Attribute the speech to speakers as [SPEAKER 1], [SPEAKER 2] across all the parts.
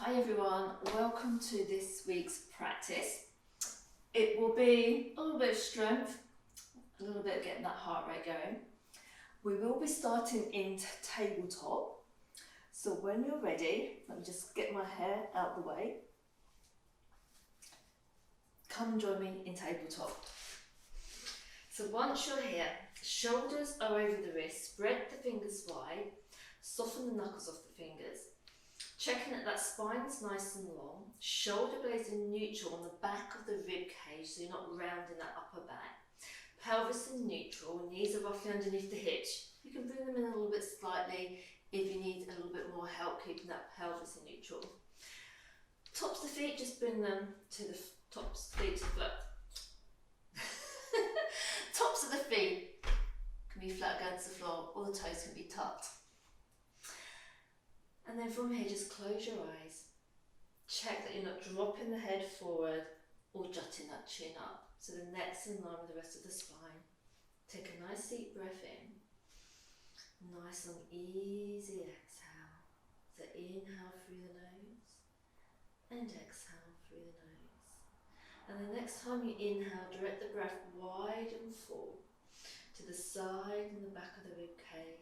[SPEAKER 1] Hi everyone, welcome to this week's practice. It will be a little bit of strength, a little bit of getting that heart rate going. We will be starting in tabletop. So when you're ready, let me just get my hair out the way. Come and join me in tabletop. So once you're here, shoulders are over the wrists, spread the fingers wide, soften the knuckles off the fingers. Checking that spine's nice and long, shoulder blades are neutral on the back of the rib cage so you're not rounding that upper back. Pelvis in neutral, knees are roughly underneath the hips. You can bring them in a little bit slightly if you need a little bit more help keeping that pelvis in neutral. Tops of the feet, just bring them to the tops of the feet to flat. Tops of the feet can be flat against the floor or the toes can be tucked. And then from here, just close your eyes. Check that you're not dropping the head forward or jutting that chin up. So the neck's in line with the rest of the spine. Take a nice deep breath in. Nice long, easy exhale. So inhale through the nose and exhale through the nose. And the next time you inhale, direct the breath wide and full to the side and the back of the rib cage.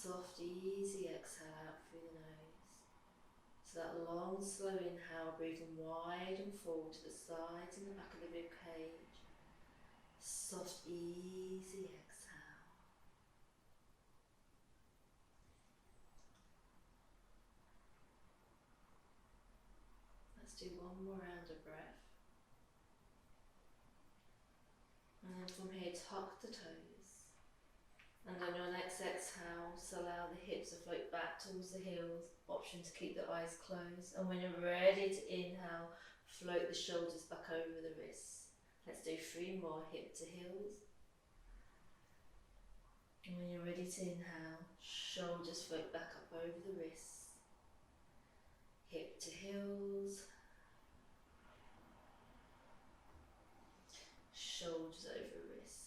[SPEAKER 1] Soft, easy exhale out through the nose. So that long, slow inhale, breathing wide and full to the sides and the back of the rib cage. Soft, easy exhale. Let's do one more round of breath. And then from here, tuck the toes. And on your next exhale, just allow the hips to float back towards the heels. Option to keep the eyes closed. And when you're ready to inhale, float the shoulders back over the wrists. Let's do 3 more, hip to heels. And when you're ready to inhale, shoulders float back up over the wrists. Hip to heels. Shoulders over wrists.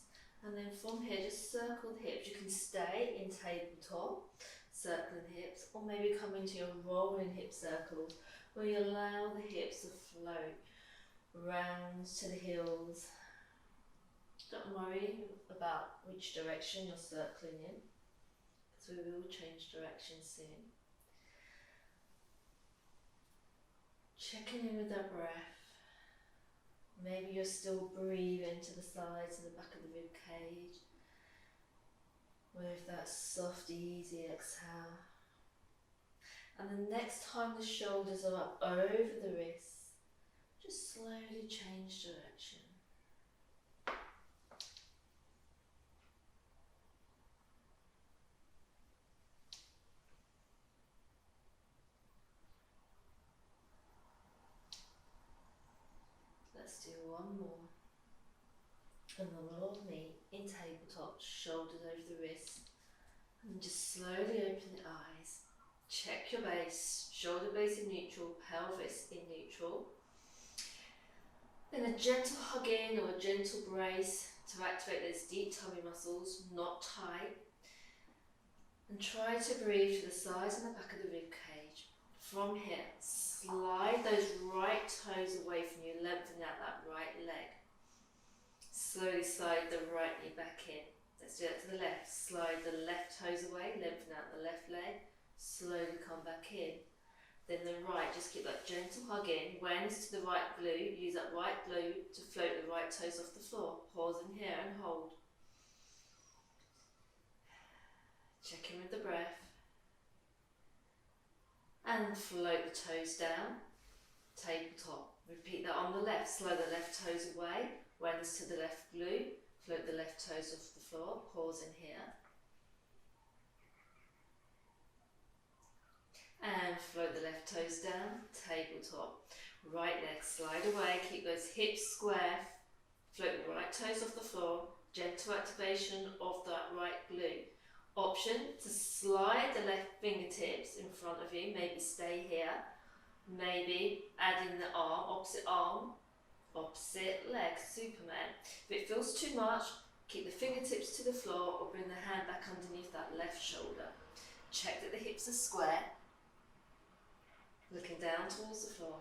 [SPEAKER 1] And then from here, just circle the hips. You can stay in tabletop, circling the hips, or maybe come into your rolling hip circles, where you allow the hips to float round to the heels. Don't worry about which direction you're circling in, because we will change direction soon. Checking in with that breath. Maybe you're still breathing to the sides and the back of the rib cage with that soft, easy exhale. And the next time the shoulders are up over the wrists, just slowly change direction. Let's do one more. And the lower knee in tabletop, shoulders over the wrist. And just slowly open the eyes. Check your base, shoulder blades in neutral, pelvis in neutral. Then a gentle hug in or a gentle brace to activate those deep tummy muscles, not tight. And try to breathe to the sides and the back of the rib cage. From here, slide those right toes away from you, lengthening out that right leg. Slowly slide the right knee back in. Let's do that to the left. Slide the left toes away, lengthen out the left leg. Slowly come back in. Then the right, just keep that gentle hug in. Awareness to the right glute. Use that right glute to float the right toes off the floor. Pause in here and hold. Check in with the breath. And float the toes down. Tabletop. Repeat that on the left. Slide the left toes away. Awareness to the left glute. Float the left toes off the floor. Pause in here. And float the left toes down. Tabletop. Right leg slide away. Keep those hips square. Float the right toes off the floor. Gentle activation of that right glute. Option to slide the left fingertips in front of you. Maybe stay here. Maybe add in the arm, opposite leg, Superman. If it feels too much, keep the fingertips to the floor or bring the hand back underneath that left shoulder. Check that the hips are square. looking down towards the floor.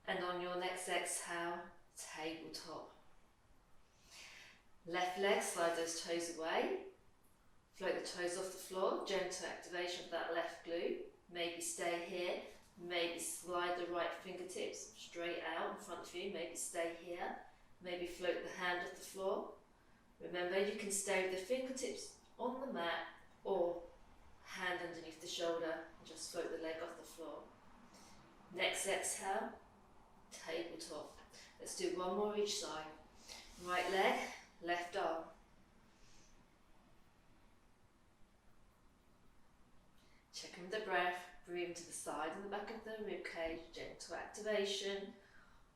[SPEAKER 1] And on your next exhale, tabletop. Left leg, slide those toes away. Float the toes off the floor, gentle activation of that left glute. Maybe stay here, maybe slide the right fingertips straight out in front of you, maybe stay here. Maybe float the hand off the floor. Remember, you can stay with the fingertips on the mat or hand underneath the shoulder and just float the leg off the floor. Next exhale, tabletop. Let's do one more each side. Right leg, left arm. Check in with the breath, breathe to the side and the back of the rib cage, gentle activation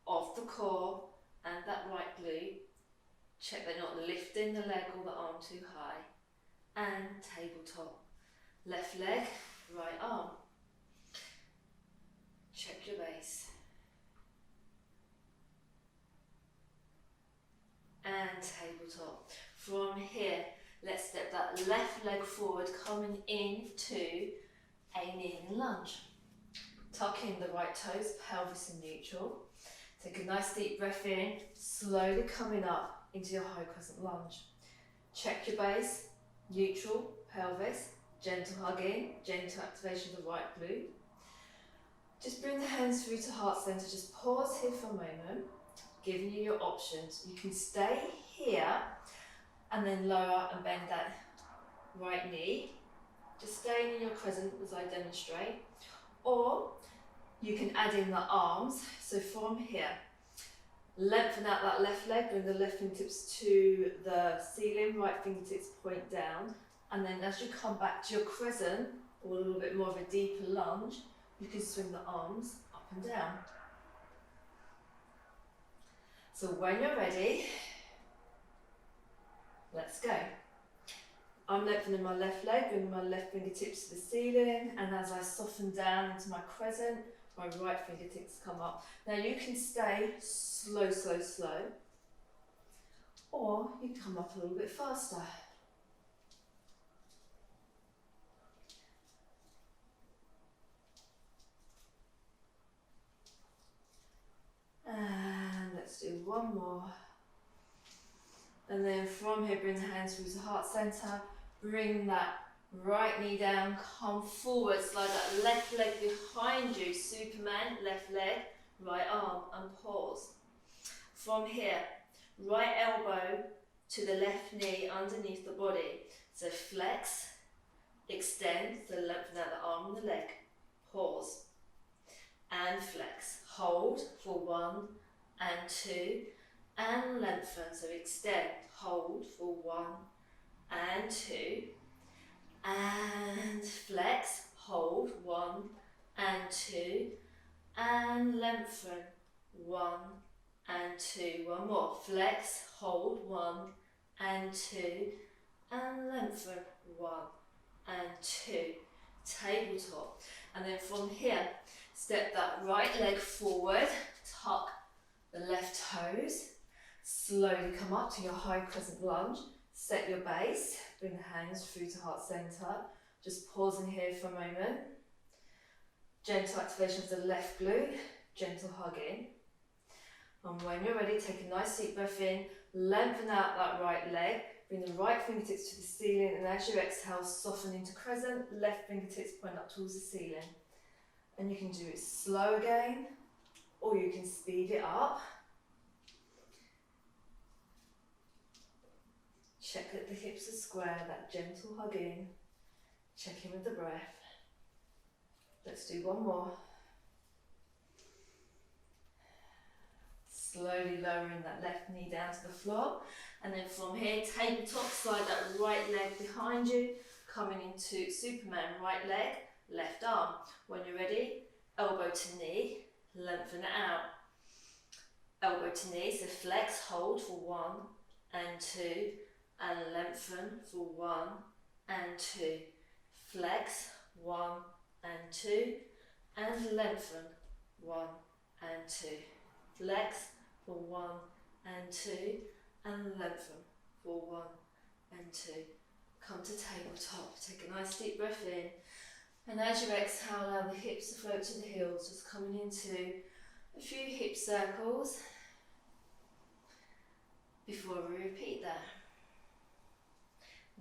[SPEAKER 1] of the core and that right glute. Check that you're not lifting the leg or the arm too high. And tabletop. Left leg, right arm. Check your base. And tabletop. From here, let's step that left leg forward, coming into a kneeling lunge. Tuck in the right toes, pelvis in neutral. Take a nice deep breath in, slowly coming up into your high crescent lunge. Check your base, neutral, pelvis, gentle hug in, gentle activation of the right glute. Just bring the hands through to heart center, just pause here for a moment, giving you your options. You can stay here and then lower and bend that right knee. Just staying in your crescent as I demonstrate. Or you can add in the arms. So from here, lengthen out that left leg, bring the left fingertips to the ceiling, right fingertips point down. And then as you come back to your crescent, or a little bit more of a deeper lunge, you can swing the arms up and down. So when you're ready, let's go. I'm lengthening my left leg, bringing my left fingertips to the ceiling, and as I soften down into my crescent, my right fingertips come up. Now you can stay slow, slow, slow, or you come up a little bit faster. And let's do one more. And then from here, bring the hands through to heart center. Bring that right knee down, come forward, slide that left leg behind you. Superman, left leg, right arm, and pause. From here, right elbow to the left knee underneath the body. So flex, extend, so lengthen out the arm and the leg. Pause. And flex. Hold for 1 and 2. And lengthen, so extend, hold for 1 and 2, and flex, hold 1 and 2, and lengthen 1 and 2. One more, flex, hold 1 and 2, and lengthen 1 and 2. Tabletop. And then from here, step that right leg forward, tuck the left toes. Slowly come up to your high crescent lunge, set your base, bring the hands through to heart center, just pausing here for a moment. Gentle activation of the left glute, gentle hug in. And when you're ready, take a nice deep breath in, lengthen out that right leg, bring the right fingertips to the ceiling, and as you exhale, soften into crescent, left fingertips point up towards the ceiling. And you can do it slow again, or you can speed it up. Check that the hips are square, that gentle hug in. Check in with the breath. Let's do one more. Slowly lowering that left knee down to the floor. And then from here, tabletop, slide that right leg behind you, coming into Superman, right leg, left arm. When you're ready, elbow to knee, lengthen it out. Elbow to knee, so flex, hold for 1 and 2, and lengthen for 1 and 2. Flex, 1 and 2, and lengthen, 1 and 2. Flex for 1 and 2, and lengthen for 1 and 2. Come to tabletop. Take a nice deep breath in. And as you exhale, allow the hips to float to the heels, just coming into a few hip circles before we repeat that.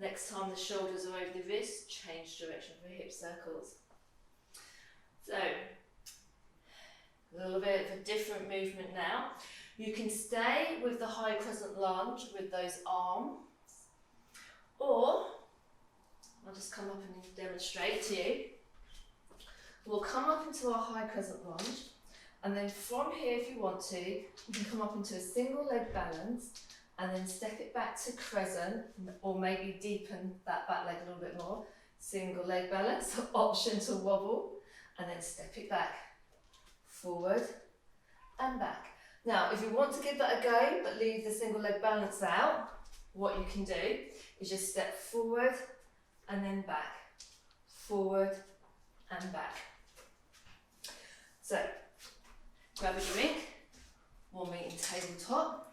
[SPEAKER 1] Next time the shoulders are over the wrists, change direction for hip circles. So, a little bit of a different movement now. You can stay with the high crescent lunge with those arms, or I'll just come up and demonstrate to you. We'll come up into our high crescent lunge, and then from here, if you want to, you can come up into a single leg balance, and then step it back to crescent, or maybe deepen that back leg a little bit more. Single leg balance, option to wobble, and then step it back, forward and back. Now, if you want to give that a go, but leave the single leg balance out, what you can do is just step forward and then back, forward and back. So, grab a drink, we'll meet in tabletop.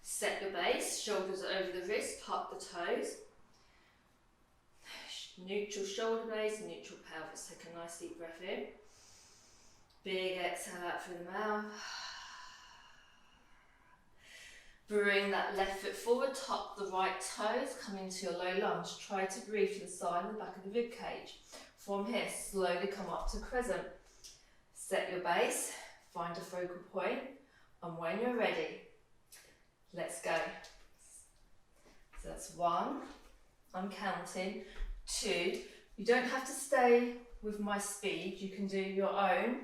[SPEAKER 1] Set your base, shoulders are over the wrist, tuck the toes. Neutral shoulder base, neutral pelvis. Take a nice deep breath in. Big exhale out through the mouth. Bring that left foot forward, tuck the right toes, come into your low lunge. Try to breathe to the side and the back of the rib cage. From here, slowly come up to crescent. Set your base, find a focal point, and when you're ready, let's go. So that's 1, I'm counting, 2, you don't have to stay with my speed, you can do your own,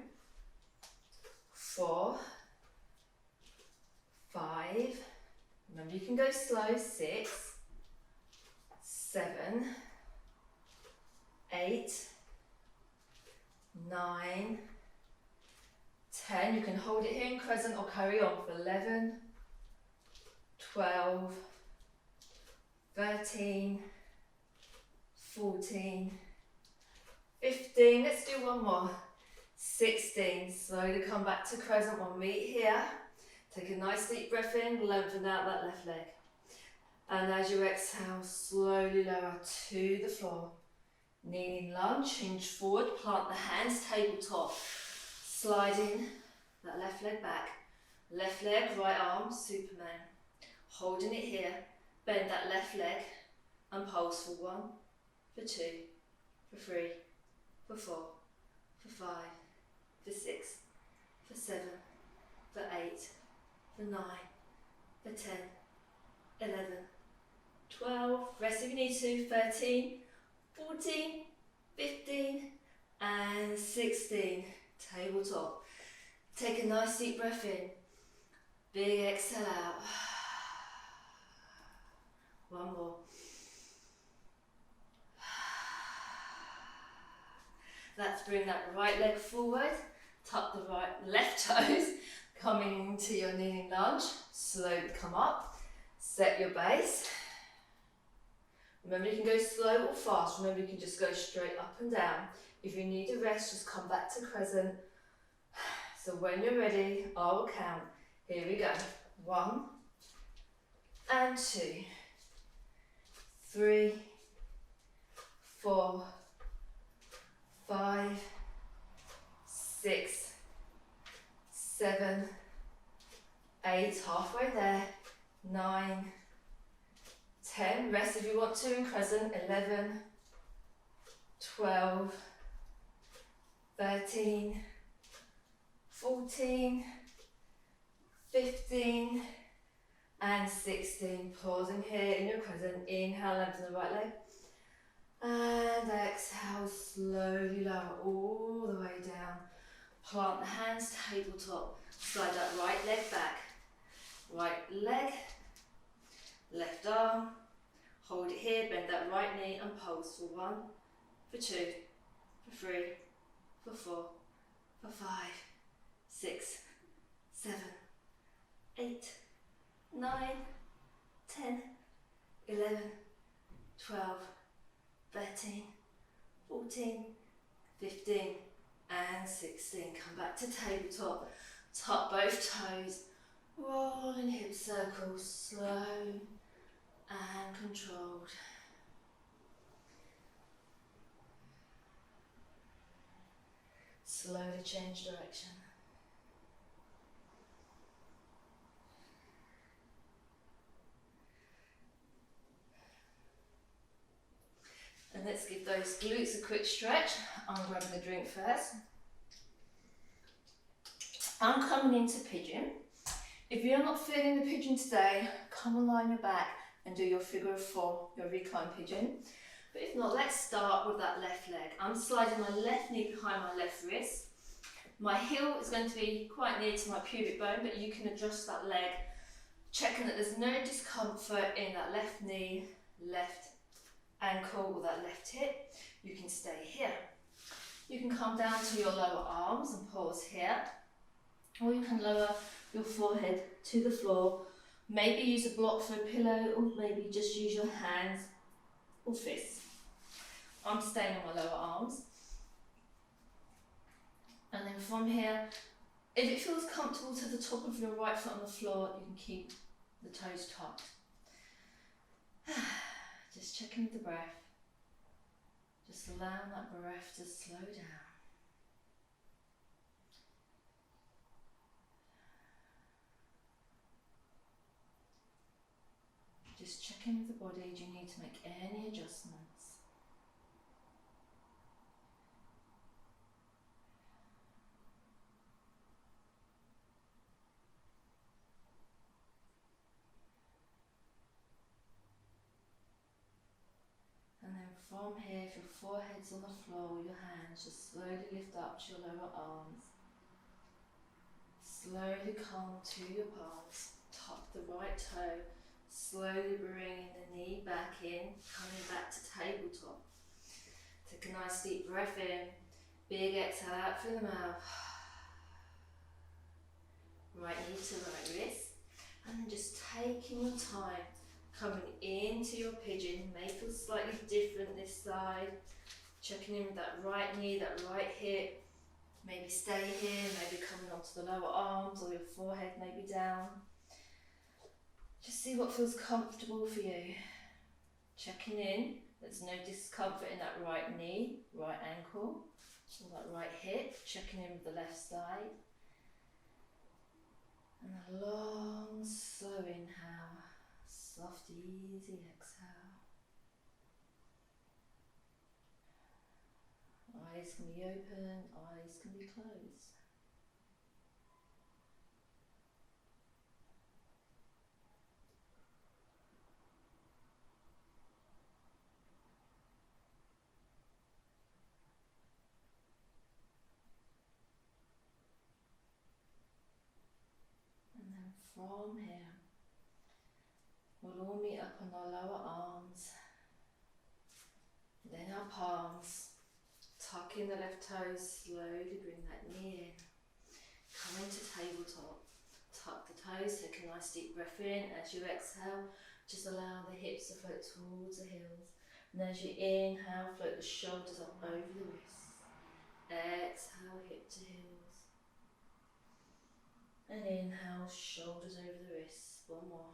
[SPEAKER 1] 4, 5, remember you can go slow, 6, 7, 8, 9, 10, you can hold it here in crescent or carry on for 11, 12, 13, 14, 15, let's do one more, 16, slowly come back to crescent, we'll meet here, take a nice deep breath in, lengthen out that left leg, and as you exhale, slowly lower to the floor, kneeling lunge, hinge forward, plant the hands, tabletop, sliding that left leg back, left leg, right arm, Superman. Holding it here, bend that left leg and pulse for 1, for 2, for 3, for 4, for 5, for 6, for 7, for 8, for 9, for 10, 11, 12, rest if you need to, 13, 14, 15 and 16, tabletop. Take a nice deep breath in, big exhale out. One more. Let's bring that right leg forward, tuck the left toes, coming into your kneeling lunge, slowly come up, set your base. Remember you can go slow or fast, remember you can just go straight up and down. If you need a rest, just come back to crescent. So when you're ready, I will count. Here we go. 1 and 2. 3, 4, 5, 6, 7, 8, halfway there, 9, 10, rest if you want to in crescent, 11, 12, 13, 14, 15 and 16. Pausing here in your crescent. Inhale, lengthen the right leg. And exhale, slowly lower all the way down. Plant the hands, tabletop. Slide that right leg back. Right leg, left arm. Hold it here, bend that right knee and pulse for 1, for 2, for 3, for 4, for 5, 6, 7, 8, 9, 10, 11, 12, 13, 14, 15 and 16. Come back to tabletop. Tuck both toes. Rolling hip circles. Slow and controlled. Slowly change direction. And let's give those glutes a quick stretch. I'm grabbing a drink first. I'm coming into pigeon. If you're not feeling the pigeon today, come and lie on your back and do your figure of four, your recline pigeon. But if not, let's start with that left leg. I'm sliding my left knee behind my left wrist. My heel is going to be quite near to my pubic bone, but you can adjust that leg, checking that there's no discomfort in that left knee, left ankle or that left hip. You can stay here. You can come down to your lower arms and pause here, or you can lower your forehead to the floor. Maybe use a block for a pillow, or maybe just use your hands or fists. I'm staying on my lower arms. And then from here, if it feels comfortable to the top of your right foot on the floor, you can keep the toes tucked. Just checking with the breath. Just allowing that breath to slow down. Just checking with the body, do you need to make any adjustments? And then from here, if your forehead's on the floor, your hands just slowly lift up to your lower arms. Slowly come to your palms, tuck the right toe. Slowly bringing the knee back in, coming back to tabletop. Take a nice deep breath in, big exhale out through the mouth. Right knee to right wrist, and then just taking your time, coming into your pigeon. May feel slightly different this side. Checking in with that right knee, that right hip. Maybe stay here, maybe coming onto the lower arms or your forehead maybe down. Just see what feels comfortable for you. Checking in, there's no discomfort in that right knee, right ankle, or that right hip. Checking in with the left side. And a long, slow inhale, soft, easy exhale. Eyes can be open, eyes can be closed. From here, we'll all meet up on our lower arms, then our palms, tucking the left toes, slowly bring that knee in, come into tabletop, tuck the toes, take a nice deep breath in. As you exhale, just allow the hips to float towards the heels, and as you inhale, float the shoulders up over the wrists, exhale, hip to heels. And inhale, shoulders over the wrists. One more.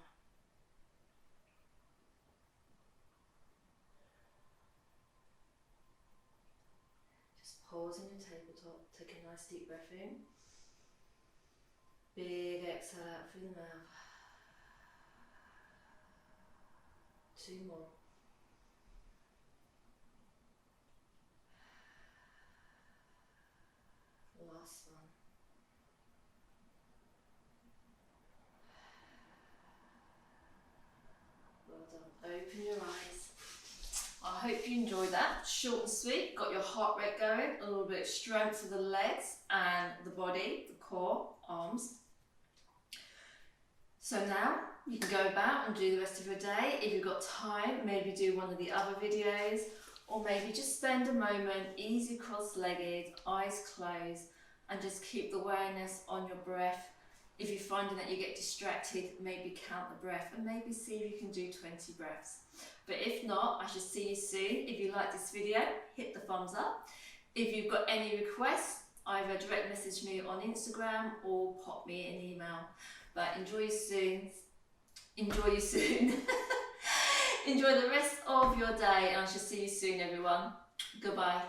[SPEAKER 1] Just pause in your tabletop. Take a nice deep breath in. Big exhale out through the mouth. 2 more. Last one. Open your eyes. I hope you enjoyed that. Short and sweet. Got your heart rate going. A little bit of strength for the legs and the body, the core, arms. So now you can go about and do the rest of your day. If you've got time, maybe do one of the other videos, or maybe just spend a moment, easy cross-legged, eyes closed, and just keep the awareness on your breath. If you're finding that you get distracted, maybe count the breath and maybe see if you can do 20 breaths. But if not, I shall see you soon. If you like this video, hit the thumbs up. If you've got any requests, either direct message me on Instagram or pop me an email. But enjoy you soon. Enjoy the rest of your day, and I shall see you soon, everyone. Goodbye.